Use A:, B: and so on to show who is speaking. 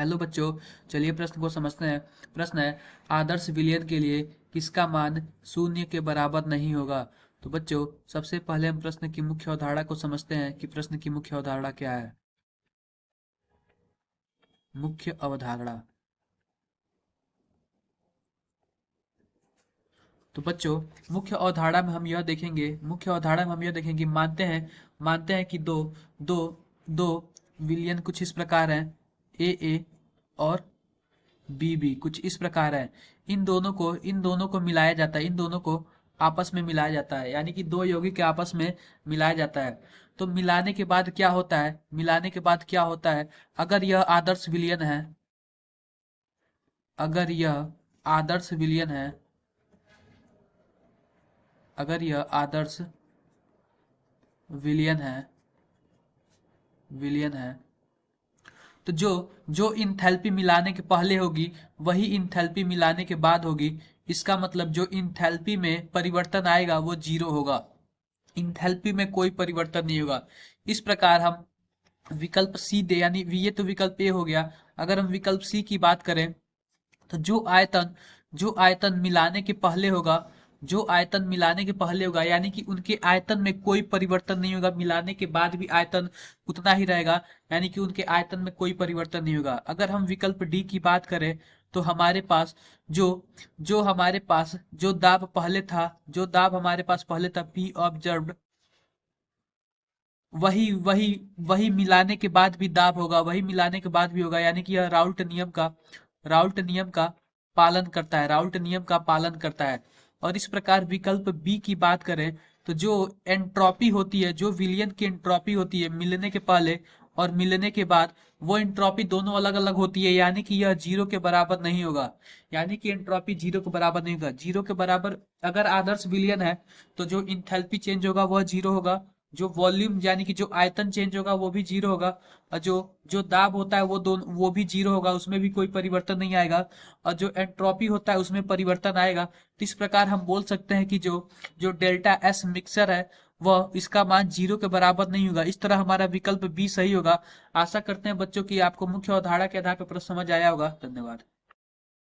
A: Hello बच्चों, चलिए प्रश्न को समझते हैं। प्रश्न है, आदर्श विलयन के लिए किसका मान शून्य के बराबर नहीं होगा। तो बच्चों, सबसे पहले हम प्रश्न की मुख्य अवधारणा को समझते हैं कि प्रश्न की मुख्य अवधारणा क्या है। मुख्य अवधारणा। तो बच्चों, मुख्य अवधारणा में हम यह देखेंगे, मानते हैं कि दो दो दो विलयन कुछ इस प्रकार हैं, ए और बी कुछ इस प्रकार है। इन दोनों को मिलाया जाता है, इन दोनों को आपस में मिलाया जाता है, यानी कि दो यौगिक के आपस में मिलाया जाता है। तो मिलाने के बाद क्या होता है, अगर यह आदर्श विलयन है, अगर यह आदर्श विलयन है अगर यह आदर्श विलयन है तो जो जो इंथैल्पी मिलाने के पहले होगी वही इंथैल्पी मिलाने के बाद होगी। इसका मतलब जो इंथैल्पी में परिवर्तन आएगा वो जीरो होगा, इंथैल्पी में कोई परिवर्तन नहीं होगा। इस प्रकार हम विकल्प सी दे, यानी ये तो विकल्प ए हो गया। अगर हम विकल्प सी की बात करें तो जो आयतन मिलाने के पहले होगा, यानी कि उनके आयतन में कोई परिवर्तन नहीं होगा, मिलाने के बाद भी आयतन उतना ही रहेगा, यानी कि उनके आयतन में कोई परिवर्तन नहीं होगा। अगर हम विकल्प डी की बात करें तो हमारे पास जो जो हमारे पास जो दाब हमारे पास पहले था पी ऑब्जर्व्ड, वही मिलाने के बाद भी दाब होगा, वही मिलाने के बाद भी होगा, यानी कि यह राउल्ट नियम का पालन करता है। और इस प्रकार विकल्प बी की बात करें तो जो एंट्रोपी होती है, जो विलयन की एंट्रोपी होती है मिलने के पहले और मिलने के बाद, वो एंट्रोपी दोनों अलग अलग होती है, यानी कि यह जीरो के बराबर नहीं होगा। यानी कि एंट्रोपी जीरो के बराबर नहीं होगा। जीरो के बराबर अगर आदर्श विलयन है तो जो इंथैल्पी चेंज होगा वह जीरो होगा, जो वॉल्यूम यानी कि जो आयतन चेंज होगा वो भी जीरो होगा, और जो जो दाब होता है वो भी जीरो होगा, उसमें भी कोई परिवर्तन नहीं आएगा, और जो एंट्रोपी होता है उसमें परिवर्तन आएगा। तो इस प्रकार हम बोल सकते हैं कि जो जो डेल्टा एस मिक्सर है वह इसका मान जीरो के बराबर नहीं होगा। इस तरह हमारा विकल्प बी सही होगा। आशा करते हैं बच्चों की आपको मुख्य अवधारणा के आधार पर प्रश्न समझ आया होगा। धन्यवाद।